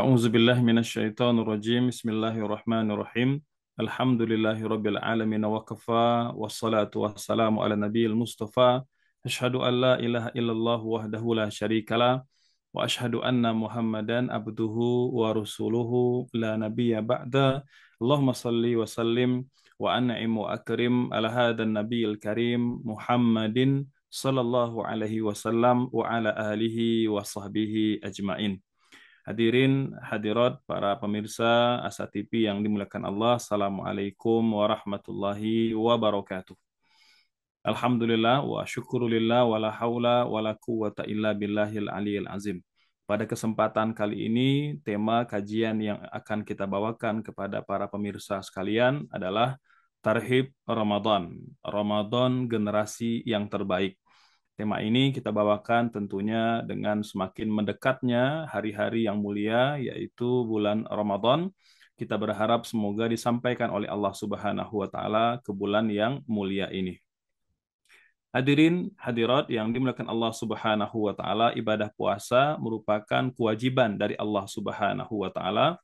A'udzubillahi minasyaitonirrajim. Bismillahirrahmanirrahim. Alhamdulillahirabbil alamin wa kafa wassalatu wassalamu ala nabiyil mustafa. Asyhadu an la ilaha illallah wahdahu la syarikalah wa asyhadu anna Muhammadan abduhu wa rasuluhu la nabiyya ba'da. Allahumma salli wa sallim wa an'im wa akrim ala hadan nabiyil karim Muhammadin sallallahu alaihi wasallam wa ala alihi wa sahbihi ajmain. Hadirin hadirat para pemirsa Asa TV yang dimuliakan Allah, Assalamualaikum warahmatullahi wabarakatuh. Alhamdulillah wa syukurulillah wa la haula wa la quwata illa billahil aliyil azim. Pada kesempatan kali ini, tema kajian yang akan kita bawakan kepada para pemirsa sekalian adalah Tarhib Ramadan. Ramadan generasi yang terbaik. Tema ini kita bawakan tentunya dengan semakin mendekatnya hari-hari yang mulia, yaitu bulan Ramadan. Kita berharap semoga disampaikan oleh Allah Subhanahu wa Ta'ala ke bulan yang mulia ini. Hadirin hadirat yang dimuliakan Allah Subhanahu wa Ta'ala, ibadah puasa merupakan kewajiban dari Allah Subhanahu wa Ta'ala.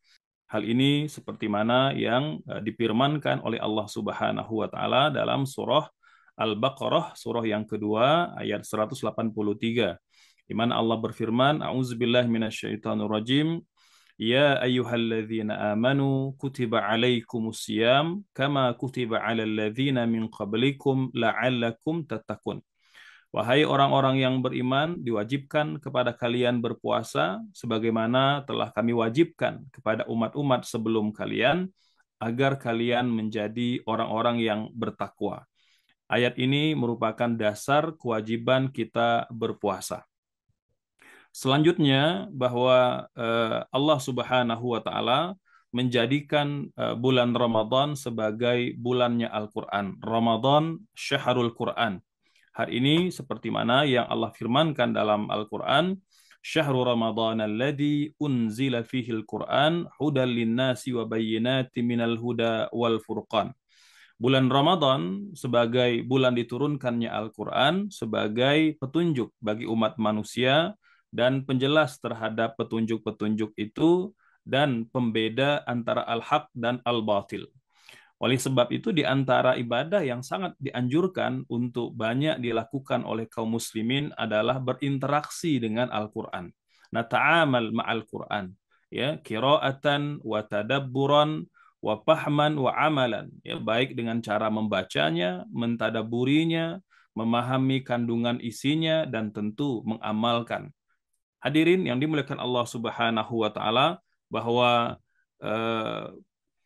Hal ini seperti mana yang difirmankan oleh Allah Subhanahu wa Ta'ala dalam surah Al-Baqarah, surah yang kedua, ayat 183. Di mana Allah berfirman, A'udzubillahi minasyaitonirrajim, Ya ayyuhalladzina amanu kutiba alaikumusiyam kama kutiba alal ladzina min qablikum la'allakum tattaqun. Wahai orang-orang yang beriman, diwajibkan kepada kalian berpuasa sebagaimana telah kami wajibkan kepada umat-umat sebelum kalian agar kalian menjadi orang-orang yang bertakwa. Ayat ini merupakan dasar kewajiban kita berpuasa. Selanjutnya bahwa Allah Subhanahu wa Ta'ala menjadikan bulan Ramadan sebagai bulannya Al-Quran. Ramadan syahrul Quran. Hari ini seperti mana yang Allah firmankan dalam Al-Quran, Syahrul Ramadan alladzi unzila fihil Quran hudal linnasi wa bayyinatin minal huda wal furqan. Bulan Ramadan sebagai bulan diturunkannya Al-Quran sebagai petunjuk bagi umat manusia dan penjelas terhadap petunjuk-petunjuk itu dan pembeda antara al-haq dan al-batil. Oleh sebab itu di antara ibadah yang sangat dianjurkan untuk banyak dilakukan oleh kaum muslimin adalah berinteraksi dengan Al-Quran. Nata'amal ma'al Quran. Ya, qiraatan wa tadabburan wa fahman wa amalan, ya, baik dengan cara membacanya, mentadaburinya, memahami kandungan isinya, dan tentu mengamalkan. Hadirin yang dimuliakan Allah Subhanahu wa Ta'ala, bahwa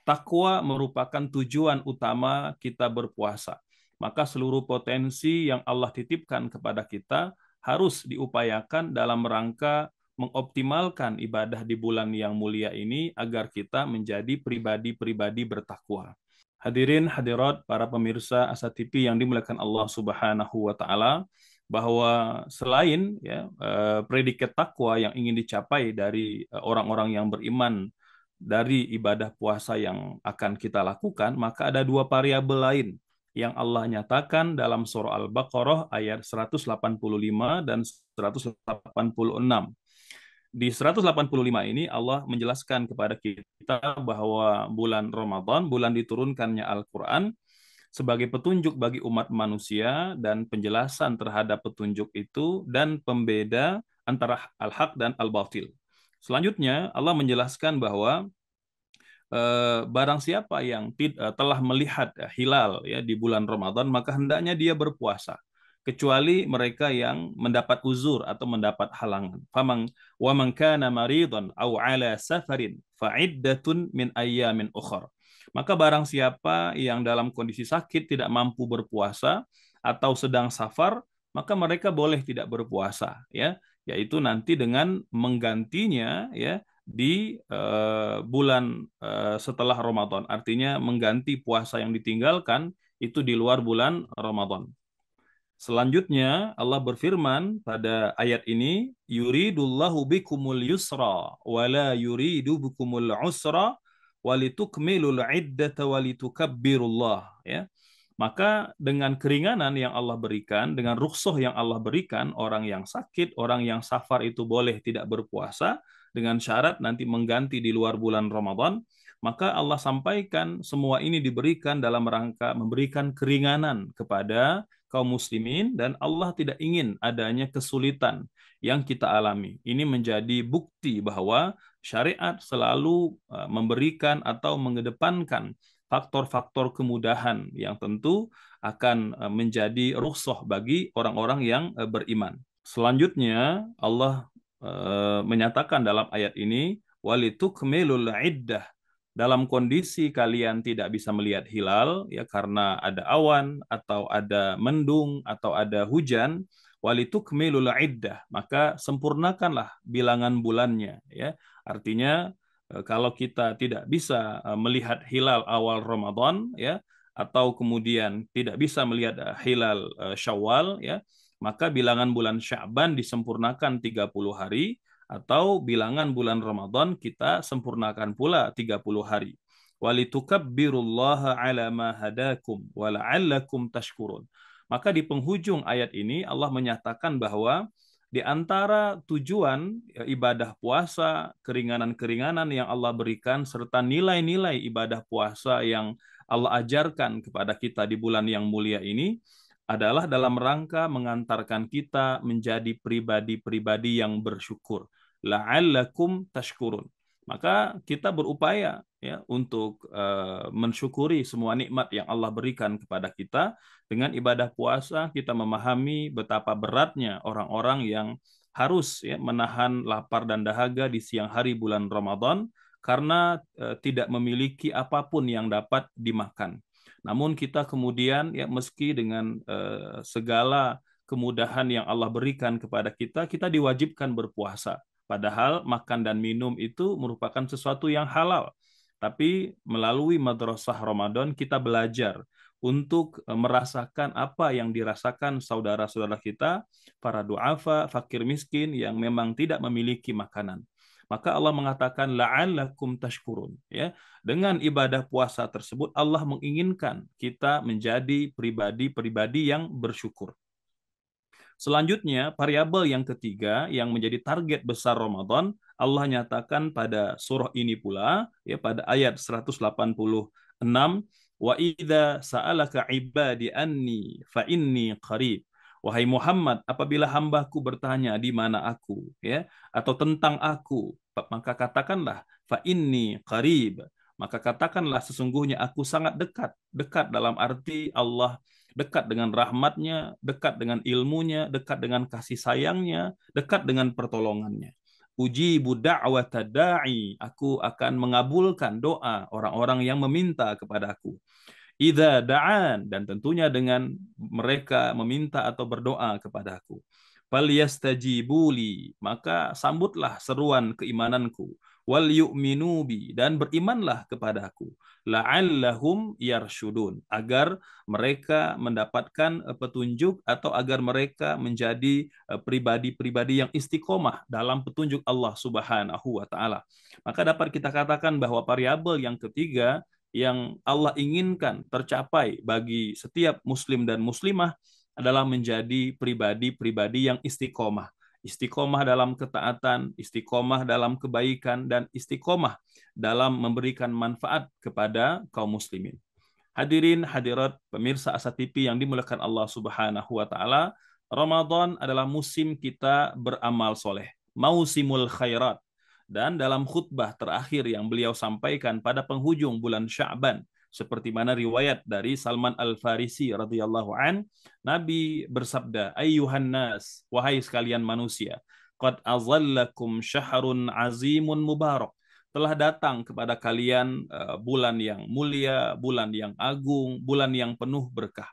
takwa merupakan tujuan utama kita berpuasa. Maka seluruh potensi yang Allah titipkan kepada kita harus diupayakan dalam rangka mengoptimalkan ibadah di bulan yang mulia ini agar kita menjadi pribadi-pribadi bertakwa. Hadirin hadirat para pemirsa Asa TV yang dimuliakan Allah Subhanahu wa Ta'ala, bahwa selain predikat takwa yang ingin dicapai dari orang-orang yang beriman dari ibadah puasa yang akan kita lakukan, maka ada dua variabel lain yang Allah nyatakan dalam surah Al-Baqarah ayat 185 dan 186. Di 185 ini Allah menjelaskan kepada kita bahwa bulan Ramadan, bulan diturunkannya Al-Quran, sebagai petunjuk bagi umat manusia dan penjelasan terhadap petunjuk itu dan pembeda antara al-haq dan al-batil. Selanjutnya Allah menjelaskan bahwa barang siapa yang telah melihat hilal ya di bulan Ramadan, maka hendaknya dia berpuasa kecuali mereka yang mendapat uzur atau mendapat halangan. Faman wa man kana maridan aw ala safarin fa iddatun min ayyamin ukhra. Maka barang siapa yang dalam kondisi sakit tidak mampu berpuasa atau sedang safar, maka mereka boleh tidak berpuasa, ya, yaitu nanti dengan menggantinya ya di bulan setelah Ramadan. Artinya mengganti puasa yang ditinggalkan itu di luar bulan Ramadan. Selanjutnya Allah berfirman pada ayat ini, yuridullahu bikumul yusra wala yuridu bikumul usra walitukmilul iddata walitukabbirullah, ya. Maka dengan keringanan yang Allah berikan, dengan rukhsah yang Allah berikan, orang yang sakit, orang yang safar itu boleh tidak berpuasa, dengan syarat nanti mengganti di luar bulan Ramadan, maka Allah sampaikan semua ini diberikan dalam rangka memberikan keringanan kepada kaum muslimin dan Allah tidak ingin adanya kesulitan yang kita alami. Ini menjadi bukti bahwa syariat selalu memberikan atau mengedepankan faktor-faktor kemudahan yang tentu akan menjadi rukhsah bagi orang-orang yang beriman. Selanjutnya Allah menyatakan dalam ayat ini walitukmilul iddah, dalam kondisi kalian tidak bisa melihat hilal ya karena ada awan atau ada mendung atau ada hujan, walitukmilul iddah, maka sempurnakanlah bilangan bulannya ya. Artinya kalau kita tidak bisa melihat hilal awal Ramadan ya atau kemudian tidak bisa melihat hilal Syawal ya, maka bilangan bulan Sya'ban disempurnakan 30 hari atau bilangan bulan Ramadan kita sempurnakan pula 30 hari. Walitukabbirullaha ala ma hadakum wa la'allakum tashkurun. Maka di penghujung ayat ini Allah menyatakan bahwa di antara tujuan ibadah puasa, keringanan-keringanan yang Allah berikan, serta nilai-nilai ibadah puasa yang Allah ajarkan kepada kita di bulan yang mulia ini, adalah dalam rangka mengantarkan kita menjadi pribadi-pribadi yang bersyukur. La'allakum tashkurun. Maka kita berupaya ya untuk mensyukuri semua nikmat yang Allah berikan kepada kita. Dengan ibadah puasa kita memahami betapa beratnya orang-orang yang harus ya menahan lapar dan dahaga di siang hari bulan Ramadan karena tidak memiliki apapun yang dapat dimakan. Namun kita kemudian ya meski dengan segala kemudahan yang Allah berikan kepada kita, kita diwajibkan berpuasa. Padahal makan dan minum itu merupakan sesuatu yang halal. Tapi melalui madrasah Ramadan kita belajar untuk merasakan apa yang dirasakan saudara-saudara kita, para du'afa, fakir miskin yang memang tidak memiliki makanan. Maka Allah mengatakan la'allakum tashkurun ya. Dengan ibadah puasa tersebut Allah menginginkan kita menjadi pribadi-pribadi yang bersyukur. Selanjutnya, variabel yang ketiga yang menjadi target besar Ramadan, Allah nyatakan pada surah ini pula, ya pada ayat 186, wa idza sa'alaka ibadi anni fa inni qarib. Wahai Muhammad, apabila hambaku bertanya di mana aku, ya, atau tentang aku, maka katakanlah fa inni qarib. Maka katakanlah sesungguhnya aku sangat dekat. Dekat dalam arti Allah dekat dengan rahmatnya, dekat dengan ilmunya, dekat dengan kasih sayangnya, dekat dengan pertolongannya. Ujibu da'wata da'i, aku akan mengabulkan doa orang-orang yang meminta kepadaku. Idza da'an, dan tentunya dengan mereka meminta atau berdoa kepadaku. Falyastajibuli, maka sambutlah seruan keimananku. Wal yu'minu bi, dan berimanlah kepadaku. La'allahum yarsyudun, agar mereka mendapatkan petunjuk atau agar mereka menjadi pribadi-pribadi yang istiqomah dalam petunjuk Allah Subhanahu wa taala. Maka dapat kita katakan bahwa variabel yang ketiga yang Allah inginkan tercapai bagi setiap muslim dan muslimah adalah menjadi pribadi-pribadi yang istiqomah. Istiqomah dalam ketaatan, istiqomah dalam kebaikan, dan istiqomah dalam memberikan manfaat kepada kaum muslimin. Hadirin hadirat pemirsa Asa TV yang dimuliakan Allah Subhanahu wa taala, Ramadan adalah musim kita beramal soleh, mausimul khairat. Dan dalam khutbah terakhir yang beliau sampaikan pada penghujung bulan Sya'ban, seperti mana riwayat dari Salman Al-Farisi radhiyallahu an, Nabi bersabda, ayyuhan nas, wahai sekalian manusia, qad azallakum syahrun azimun mubarak, telah datang kepada kalian bulan yang mulia, bulan yang agung, bulan yang penuh berkah.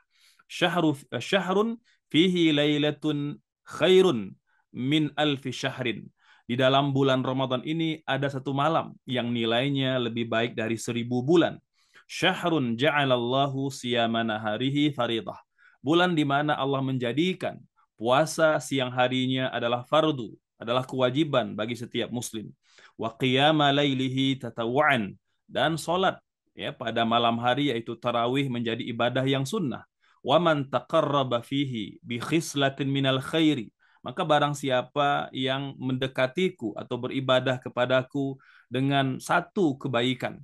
Syahrun fihi lailatun khairun min alfi syahrin. Di dalam bulan Ramadan ini ada satu malam yang nilainya lebih baik dari 1000 bulan. Syahrun ja'alallahu siyama naharihi faridah. Bulan di mana Allah menjadikan puasa siang harinya adalah fardu, adalah kewajiban bagi setiap muslim. Wa qiyama lailihi tatawu'an, dan salat ya pada malam hari yaitu tarawih menjadi ibadah yang sunnah. Wa man taqarraba fihi bi khislatin minal khairi, Maka barang siapa yang mendekatiku atau beribadah kepadaku dengan satu kebaikan,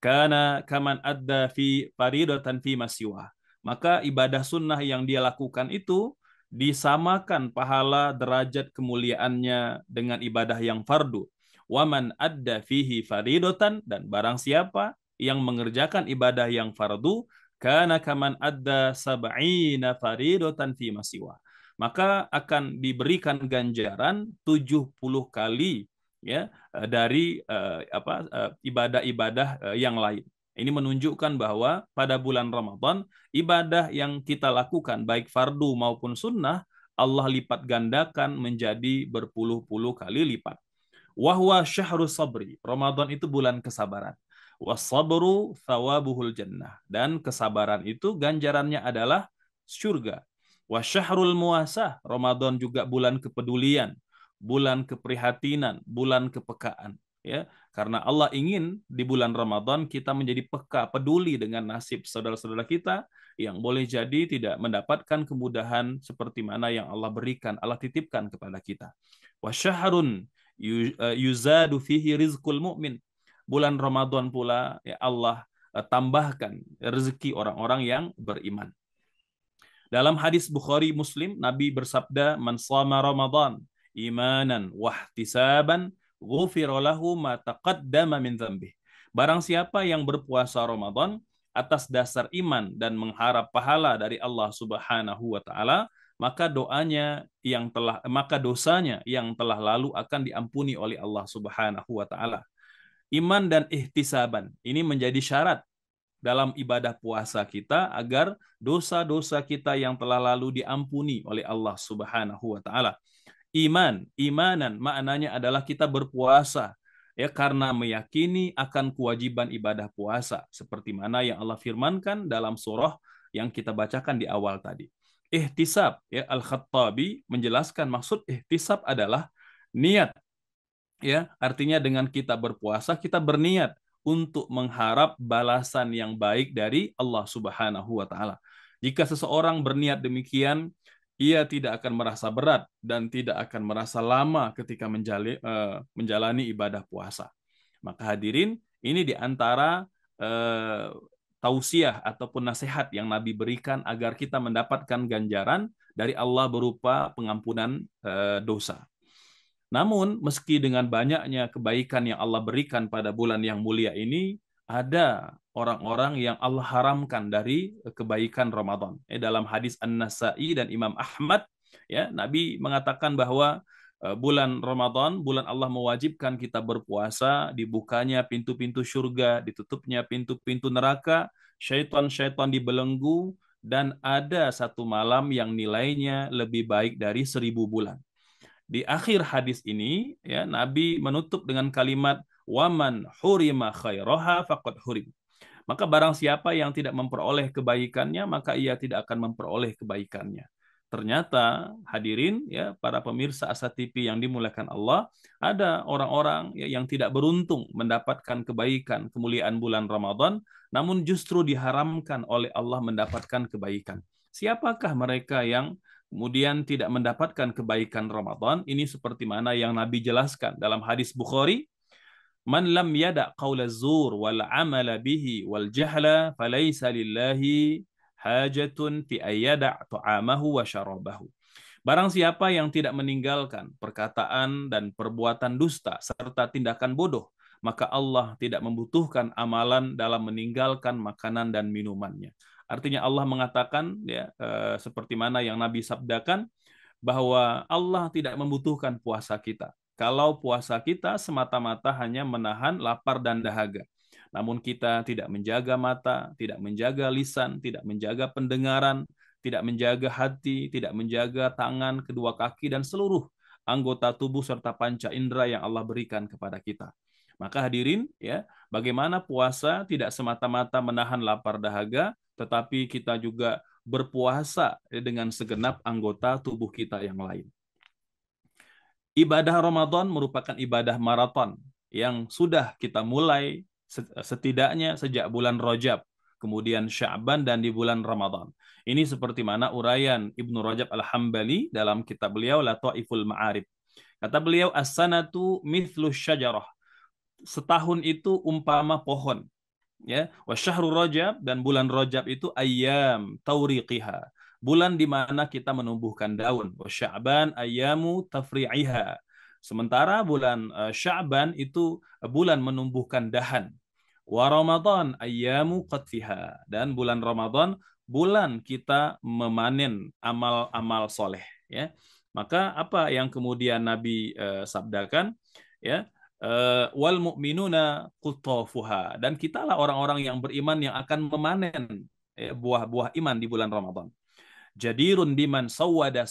karena kaman adda fi faridatan fi masiwa, maka ibadah sunnah yang dia lakukan itu disamakan pahala derajat kemuliaannya dengan ibadah yang fardu. Waman adda fihi faridatan, dan barang siapa yang mengerjakan ibadah yang fardu, kana kaman adda sab'ina faridatan fi masiwa, maka akan diberikan ganjaran 70 kali ya dari ibadah-ibadah yang lain. Ini menunjukkan bahwa pada bulan Ramadan ibadah yang kita lakukan baik fardu maupun sunnah Allah lipat gandakan menjadi berpuluh-puluh kali lipat. Wahwa syahrul sabri. Ramadan itu bulan kesabaran. Wasabru thawabuhul jannah. Dan kesabaran itu ganjarannya adalah surga. Wasyahrul muasah. Ramadan juga bulan kepedulian, bulan keprihatinan, bulan kepekaan. Ya, karena Allah ingin di bulan Ramadan kita menjadi peka, peduli dengan nasib saudara-saudara kita yang boleh jadi tidak mendapatkan kemudahan seperti mana yang Allah berikan, Allah titipkan kepada kita. Wasyahrun yuzadu fihi rizqul mu'min. Bulan Ramadan pula ya Allah tambahkan rezeki orang-orang yang beriman. Dalam hadis Bukhari Muslim, Nabi bersabda, "Man shama Ramadan imanan wahtisaban, ghufira lahu ma taqaddama min dzambih." Barang siapa yang berpuasa Ramadan atas dasar iman dan mengharap pahala dari Allah Subhanahu wa taala, maka dosanya yang telah lalu akan diampuni oleh Allah Subhanahu wa taala. Iman dan ihtisaban ini menjadi syarat dalam ibadah puasa kita agar dosa-dosa kita yang telah lalu diampuni oleh Allah Subhanahu wa taala. Imanan maknanya adalah kita berpuasa ya karena meyakini akan kewajiban ibadah puasa seperti mana yang Allah firmankan dalam surah yang kita bacakan di awal tadi. Ihtisab ya, Al-Khattabi menjelaskan maksud ihtisab adalah niat ya, artinya dengan kita berpuasa kita berniat untuk mengharap balasan yang baik dari Allah Subhanahu wa taala. Jika seseorang berniat demikian, ia tidak akan merasa berat dan tidak akan merasa lama ketika menjalani ibadah puasa. Maka hadirin, ini di antara tausiah ataupun nasihat yang Nabi berikan agar kita mendapatkan ganjaran dari Allah berupa pengampunan dosa. Namun, meski dengan banyaknya kebaikan yang Allah berikan pada bulan yang mulia ini, ada orang-orang yang Allah haramkan dari kebaikan Ramadan. Dalam hadis An-Nasa'i dan Imam Ahmad, ya, Nabi mengatakan bahwa bulan Ramadan, bulan Allah mewajibkan kita berpuasa, dibukanya pintu-pintu surga, ditutupnya pintu-pintu neraka, syaitan-syaitan dibelenggu, dan ada satu malam yang nilainya lebih baik dari 1000 bulan. Di akhir hadis ini ya Nabi menutup dengan kalimat waman hurima khairaha faqad hurim. Maka barang siapa yang tidak memperoleh kebaikannya maka ia tidak akan memperoleh kebaikannya. Ternyata hadirin ya para pemirsa Asa TV yang dimuliakan Allah, ada orang-orang ya, yang tidak beruntung mendapatkan kebaikan kemuliaan bulan Ramadan namun justru diharamkan oleh Allah mendapatkan kebaikan. Siapakah mereka yang kemudian tidak mendapatkan kebaikan Ramadan? Ini seperti mana yang Nabi jelaskan dalam hadis Bukhari, "Man lam yada' qaula zur wal amala bihi wal jahla falaysa lillahi hajatun fi ayyada' ta'amahu wa syarabahu." Barang siapa yang tidak meninggalkan perkataan dan perbuatan dusta serta tindakan bodoh, maka Allah tidak membutuhkan amalan dalam meninggalkan makanan dan minumannya. Artinya Allah mengatakan ya seperti mana yang Nabi sabdakan bahwa Allah tidak membutuhkan puasa kita. Kalau puasa kita semata-mata hanya menahan lapar dan dahaga. Namun kita tidak menjaga mata, tidak menjaga lisan, tidak menjaga pendengaran, tidak menjaga hati, tidak menjaga tangan, kedua kaki, dan seluruh anggota tubuh serta panca indera yang Allah berikan kepada kita. Maka hadirin, ya, bagaimana puasa tidak semata-mata menahan lapar dahaga, tetapi kita juga berpuasa dengan segenap anggota tubuh kita yang lain. Ibadah Ramadan merupakan ibadah maraton yang sudah kita mulai setidaknya sejak bulan Rajab. kemudian Sya'ban, dan di bulan Ramadan. Ini seperti mana uraian Ibnu Rajab Al-Hambali dalam kitab beliau Lataiful Ma'arif. Kata beliau, as-sanatu mithlu syajarah. Setahun itu umpama pohon. Ya, wa syahrul Rajab, dan bulan Rajab itu ayyam tauriqiha, bulan di mana kita menumbuhkan daun. Wa Sya'ban ayyamu tafri'iha. Sementara bulan Sya'ban itu bulan menumbuhkan dahan. Wa Ramadan ayyamu qatfiha, dan bulan Ramadan bulan kita memanen amal-amal soleh, ya. Maka apa yang kemudian Nabi sabdakan, ya, wal mu'minuna qutafuha, dan kitalah orang-orang yang beriman yang akan memanen buah-buah iman di bulan Ramadan. Jadirun biman sawwada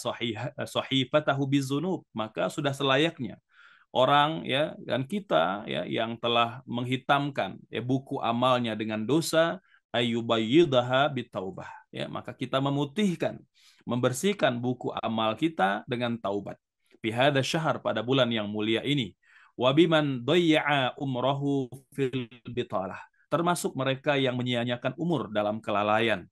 sahifatahu bizunub, maka sudah selayaknya orang, ya, dan kita, ya, yang telah menghitamkan, ya, buku amalnya dengan dosa, ayyubayyidaha bitaubah, ya, maka kita memutihkan, membersihkan buku amal kita dengan taubat. Bihada syahr, pada bulan yang mulia ini. Wabiman doyya'a umrohu fil bitalah, termasuk mereka yang menyia-nyiakan umur dalam kelalaian.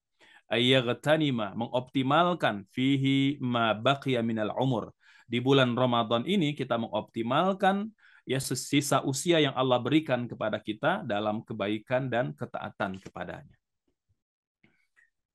Ayyagtanima, mengoptimalkan fihi ma baqiya minal umur, di bulan Ramadan ini kita mengoptimalkan, ya, sisa usia yang Allah berikan kepada kita dalam kebaikan dan ketaatan kepadanya.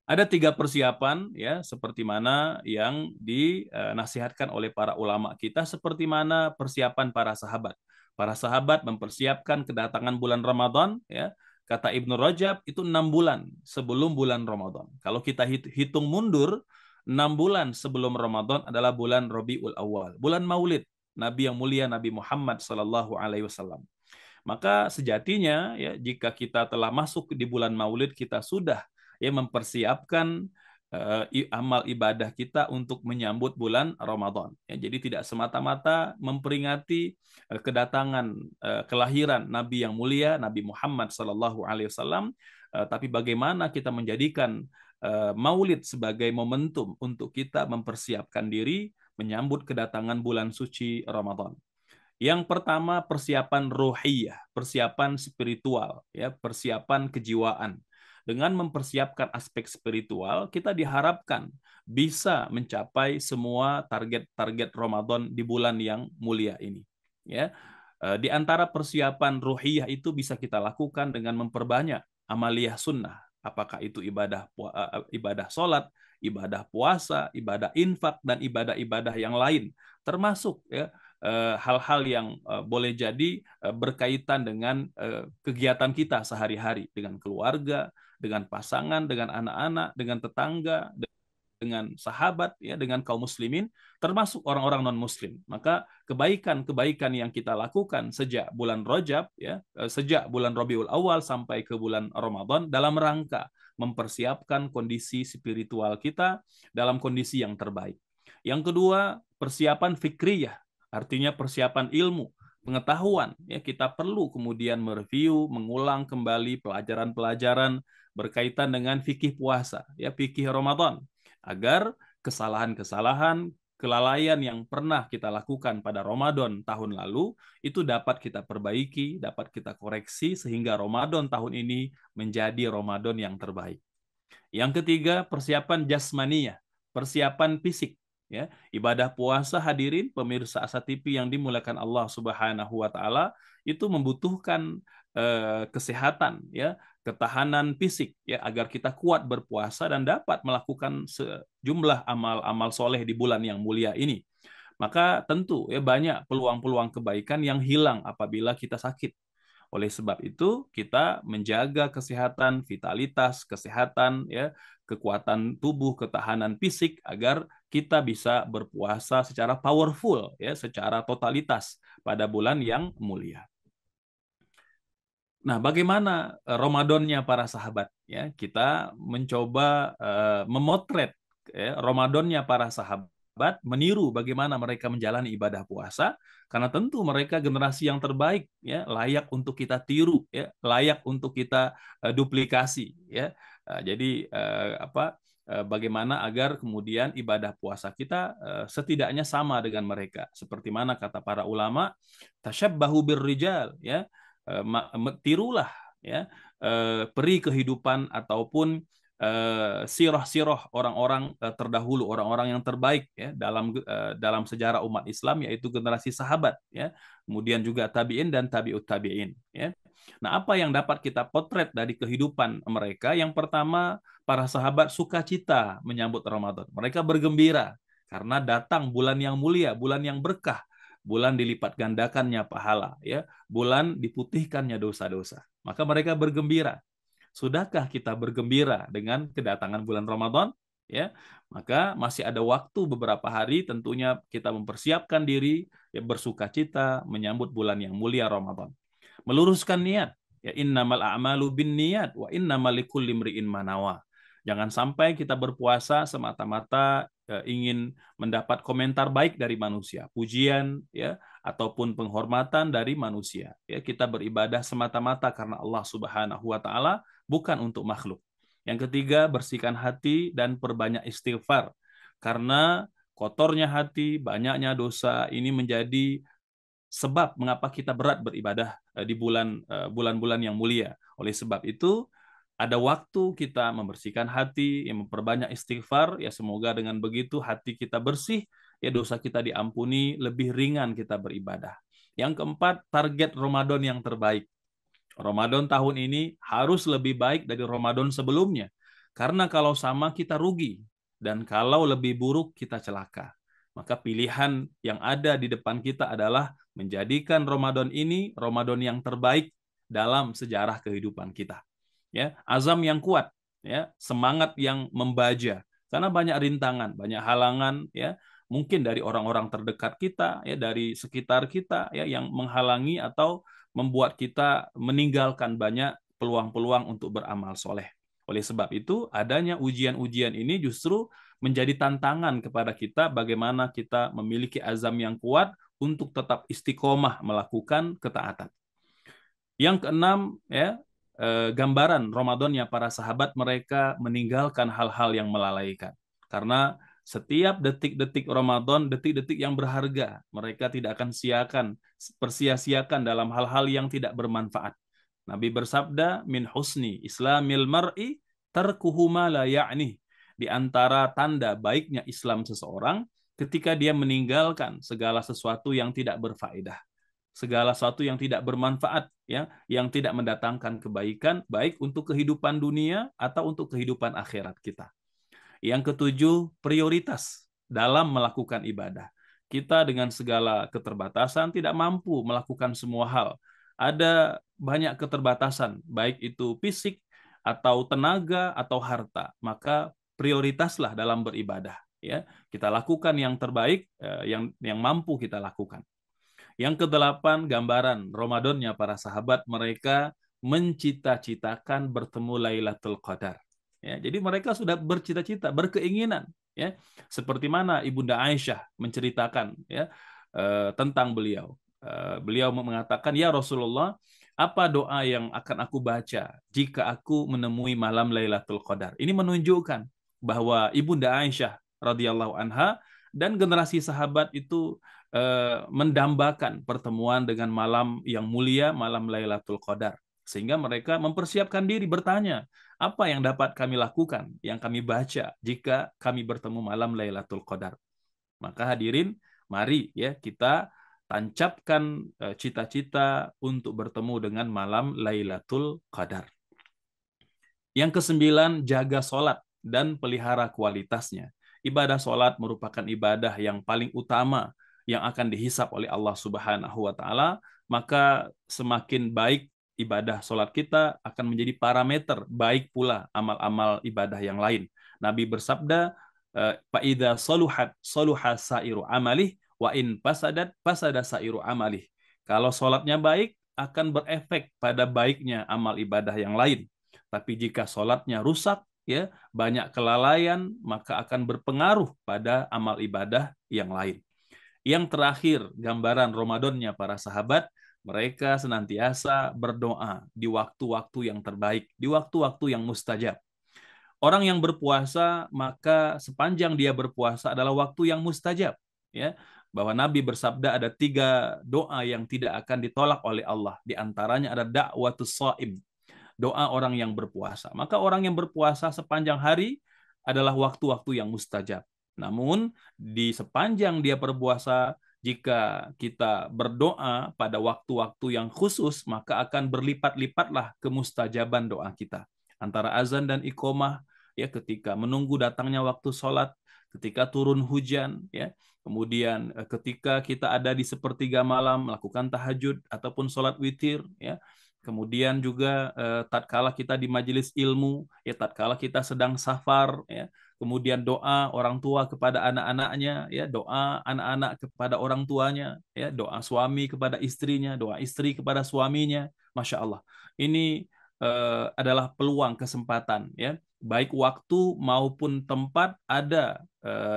Ada 3 persiapan, ya, seperti mana yang dinasihatkan oleh para ulama kita, seperti mana persiapan para sahabat. Para sahabat mempersiapkan kedatangan bulan Ramadan, ya. Kata Ibnu Rajab itu 6 bulan sebelum bulan Ramadan. Kalau kita hitung mundur, 6 bulan sebelum Ramadan adalah bulan Rabiul Awal, bulan Maulid Nabi yang mulia Nabi Muhammad sallallahu alaihi wasallam. Maka sejatinya, ya, jika kita telah masuk di bulan Maulid, kita sudah, ya, mempersiapkan amal ibadah kita untuk menyambut bulan Ramadan. Ya, jadi tidak semata-mata memperingati kedatangan kelahiran Nabi yang mulia Nabi Muhammad sallallahu alaihi wasallam, tapi bagaimana kita menjadikan Maulid sebagai momentum untuk kita mempersiapkan diri menyambut kedatangan bulan suci Ramadan. Yang pertama, persiapan ruhiyah, persiapan spiritual, ya, persiapan kejiwaan. Dengan mempersiapkan aspek spiritual, kita diharapkan bisa mencapai semua target-target Ramadan di bulan yang mulia ini. Ya, di antara persiapan ruhiyah itu bisa kita lakukan dengan memperbanyak amaliyah sunnah. Apakah itu ibadah sholat, ibadah puasa, ibadah infak, dan ibadah-ibadah yang lain, termasuk, ya, hal-hal yang boleh jadi berkaitan dengan kegiatan kita sehari-hari, dengan keluarga, dengan pasangan, dengan anak-anak, dengan tetangga, dengan sahabat, ya, dengan kaum muslimin, termasuk orang-orang non-muslim. Maka kebaikan-kebaikan yang kita lakukan sejak bulan Rajab, ya, sejak bulan Rabiul Awal sampai ke bulan Ramadan, dalam rangka mempersiapkan kondisi spiritual kita dalam kondisi yang terbaik. Yang kedua, persiapan fikriyah, artinya persiapan ilmu, pengetahuan, ya, kita perlu kemudian mereview, mengulang kembali pelajaran-pelajaran berkaitan dengan fikih puasa, ya, fikih Ramadan, agar kesalahan-kesalahan, kelalaian yang pernah kita lakukan pada Ramadan tahun lalu itu dapat kita perbaiki, dapat kita koreksi, sehingga Ramadan tahun ini menjadi Ramadan yang terbaik. Yang ketiga, persiapan jasmaniyah, persiapan fisik. Ya, ibadah puasa, hadirin pemirsa Asa TV yang dimuliakan Allah Subhanahu wa taala, itu membutuhkan kesehatan, ya, ketahanan fisik, ya, agar kita kuat berpuasa dan dapat melakukan sejumlah amal-amal soleh di bulan yang mulia ini. Maka tentu, ya, banyak peluang-peluang kebaikan yang hilang apabila kita sakit. Oleh sebab itu, kita menjaga kesehatan, vitalitas, kesehatan, ya, kekuatan tubuh, ketahanan fisik, agar kita bisa berpuasa secara powerful, ya, secara totalitas pada bulan yang mulia. Nah, bagaimana Ramadannya para sahabat? Ya, kita mencoba memotret, ya, Ramadannya para sahabat, meniru bagaimana mereka menjalani ibadah puasa, karena tentu mereka generasi yang terbaik, ya, layak untuk kita tiru, ya, layak untuk kita duplikasi, ya. Jadi bagaimana agar kemudian ibadah puasa kita setidaknya sama dengan mereka, seperti mana kata para ulama, tasyabbahu birrijal, ya, tirulah, ya, peri kehidupan ataupun sirah-sirah orang-orang terdahulu, orang-orang yang terbaik ya dalam sejarah umat Islam, yaitu generasi sahabat ya, kemudian juga tabi'in dan tabi'ut tabi'in ya. Nah, apa yang dapat kita potret dari kehidupan mereka? Yang pertama, para sahabat sukacita menyambut Ramadan. Mereka bergembira karena datang bulan yang mulia, bulan yang berkah, bulan dilipat gandakannya pahala ya, bulan diputihkannya dosa-dosa. Maka mereka bergembira. Sudahkah kita bergembira dengan kedatangan bulan Ramadan? Ya, maka masih ada waktu beberapa hari, tentunya kita mempersiapkan diri ya, bersukacita menyambut bulan yang mulia Ramadan. Meluruskan niat, ya innamal a'malu binniyat wa innamal likulli imri'in ma nawa. Jangan sampai kita berpuasa semata-mata ingin mendapat komentar baik dari manusia, pujian ya ataupun penghormatan dari manusia. Ya, kita beribadah semata-mata karena Allah Subhanahu wa taala, bukan untuk makhluk. Yang ketiga, bersihkan hati dan perbanyak istighfar. Karena kotornya hati, banyaknya dosa ini menjadi sebab mengapa kita berat beribadah di bulan-bulan yang mulia. Oleh sebab itu, ada waktu kita membersihkan hati, yang memperbanyak istighfar, ya semoga dengan begitu hati kita bersih, ya dosa kita diampuni, lebih ringan kita beribadah. Yang keempat, target Ramadan yang terbaik. Ramadan tahun ini harus lebih baik dari Ramadan sebelumnya. Karena kalau sama kita rugi, dan kalau lebih buruk kita celaka. Maka pilihan yang ada di depan kita adalah menjadikan Ramadan ini Ramadan yang terbaik dalam sejarah kehidupan kita. Ya, azam yang kuat, ya, semangat yang membaja. Karena banyak rintangan, banyak halangan, ya, mungkin dari orang-orang terdekat kita, ya, dari sekitar kita, ya, yang menghalangi atau membuat kita meninggalkan banyak peluang-peluang untuk beramal soleh. Oleh sebab itu, adanya ujian-ujian ini justru menjadi tantangan kepada kita bagaimana kita memiliki azam yang kuat untuk tetap istiqomah melakukan ketaatan. Yang keenam, ya, gambaran Ramadannya para sahabat, mereka meninggalkan hal-hal yang melalaikan. Karena setiap detik-detik Ramadan, detik-detik yang berharga, mereka tidak akan persia-siakan dalam hal-hal yang tidak bermanfaat. Nabi bersabda, min husni islamil mar'i tarkuhu ma la ya'ni. Di antara tanda baiknya Islam seseorang ketika dia meninggalkan segala sesuatu yang tidak berfaedah, segala sesuatu yang tidak bermanfaat, ya, yang tidak mendatangkan kebaikan baik untuk kehidupan dunia atau untuk kehidupan akhirat kita. Yang ketujuh, prioritas dalam melakukan ibadah. Kita dengan segala keterbatasan tidak mampu melakukan semua hal. Ada banyak keterbatasan, baik itu fisik atau tenaga atau harta. Maka prioritaslah dalam beribadah. Ya, kita lakukan yang terbaik, yang mampu kita lakukan. Yang kedelapan, gambaran Ramadannya para sahabat, mereka mencita-citakan bertemu Lailatul Qadar. Ya, jadi mereka sudah bercita-cita, berkeinginan, ya. Seperti mana Ibunda Aisyah menceritakan, ya, tentang beliau. Beliau mengatakan, "Ya Rasulullah, apa doa yang akan aku baca jika aku menemui malam Lailatul Qadar?" Ini menunjukkan bahwa Ibunda Aisyah radhiyallahu anha dan generasi sahabat itu mendambakan pertemuan dengan malam yang mulia, malam Lailatul Qadar. Sehingga mereka mempersiapkan diri bertanya, apa yang dapat kami lakukan, yang kami baca jika kami bertemu malam Lailatul Qadar. Maka hadirin, mari ya kita tancapkan cita-cita untuk bertemu dengan malam Lailatul Qadar. Yang kesembilan, jaga sholat dan pelihara kualitasnya. Ibadah sholat merupakan ibadah yang paling utama yang akan dihisap oleh Allah Subhanahu wa taala, maka semakin baik ibadah sholat kita akan menjadi parameter baik pula amal-amal ibadah yang lain. Nabi bersabda, fa idza saluhat saluha sairu amalih wa in fasadat fasada sairu amalih. Kalau sholatnya baik akan berefek pada baiknya amal ibadah yang lain. Tapi jika sholatnya rusak, ya, banyak kelalaian, maka akan berpengaruh pada amal ibadah yang lain. Yang terakhir, gambaran Ramadannya para sahabat, mereka senantiasa berdoa di waktu-waktu yang terbaik, di waktu-waktu yang mustajab. Orang yang berpuasa, maka sepanjang dia berpuasa adalah waktu yang mustajab. Ya, bahwa Nabi bersabda ada 3 doa yang tidak akan ditolak oleh Allah. Di antaranya ada da'watus shaim, doa orang yang berpuasa. Maka orang yang berpuasa sepanjang hari adalah waktu-waktu yang mustajab. Namun di sepanjang dia berpuasa, jika kita berdoa pada waktu-waktu yang khusus, maka akan berlipat-lipatlah kemustajaban doa kita. Antara azan dan iqomah, ya, ketika menunggu datangnya waktu sholat, ketika turun hujan, ya, kemudian ketika kita ada di sepertiga malam melakukan tahajud ataupun sholat witir, ya, kemudian juga tatkala kita di majelis ilmu, ya, tatkala kita sedang safar, ya, kemudian doa orang tua kepada anak-anaknya, ya, doa anak-anak kepada orang tuanya, ya, doa suami kepada istrinya, doa istri kepada suaminya. Masya Allah, ini adalah peluang kesempatan, ya, baik waktu maupun tempat ada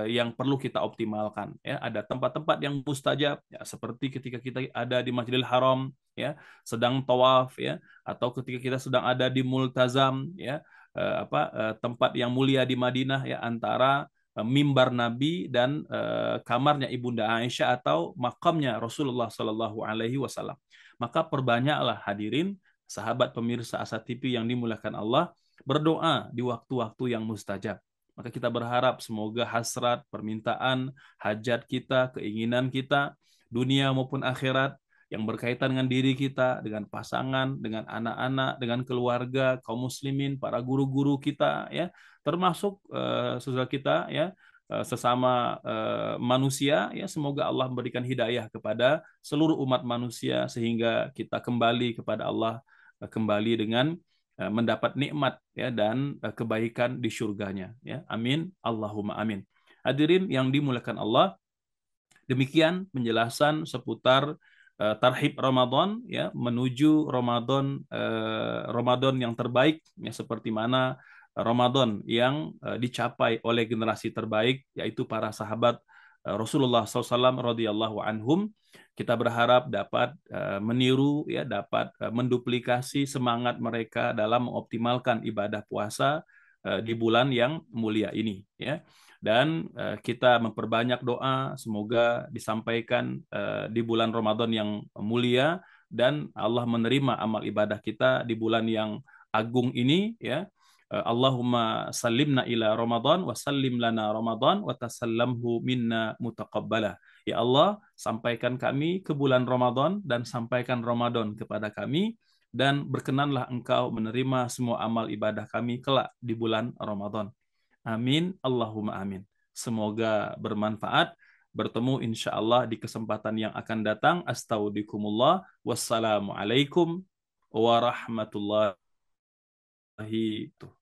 yang perlu kita optimalkan, ya. Ada tempat-tempat yang mustajab, ya, seperti ketika kita ada di Masjidil Haram, ya, sedang tawaf, ya, atau ketika kita sedang ada di Multazam, ya, tempat yang mulia di Madinah, ya, antara mimbar Nabi dan kamarnya Ibunda Aisyah atau makamnya Rasulullah Shallallahu Alaihi Wasallam. Maka perbanyaklah hadirin sahabat pemirsa Asa TV yang dimuliakan Allah, berdoa di waktu-waktu yang mustajab. Maka kita berharap semoga hasrat, permintaan, hajat kita, keinginan kita, dunia maupun akhirat, yang berkaitan dengan diri kita, dengan pasangan, dengan anak-anak, dengan keluarga, kaum muslimin, para guru-guru kita, ya, termasuk saudara kita, ya, sesama manusia, ya, semoga Allah memberikan hidayah kepada seluruh umat manusia sehingga kita kembali kepada Allah, kembali dengan mendapat nikmat, ya, dan kebaikan di surganya, ya. Amin Allahumma amin. Hadirin yang dimuliakan Allah, demikian penjelasan seputar tarhib Ramadan, ya, menuju Ramadan, Ramadan yang terbaik, ya, seperti mana Ramadan yang dicapai oleh generasi terbaik, yaitu para sahabat Rasulullah SAW radhiyallahu anhum. Kita berharap dapat meniru, ya, dapat menduplikasi semangat mereka dalam mengoptimalkan ibadah puasa di bulan yang mulia ini, ya. Dan kita memperbanyak doa semoga disampaikan di bulan Ramadan yang mulia dan Allah menerima amal ibadah kita di bulan yang agung ini, ya. Allahumma sallimna ila Ramadan wa sallim lana Ramadan wa tasallamhu minna mutaqabbala. Ya Allah, sampaikan kami ke bulan Ramadan dan sampaikan Ramadan kepada kami, dan berkenanlah Engkau menerima semua amal ibadah kami kelak di bulan Ramadan. Amin, Allahumma amin. Semoga bermanfaat. Bertemu insya Allah di kesempatan yang akan datang. Astaudikumullah. Wassalamualaikum warahmatullahi wabarakatuh.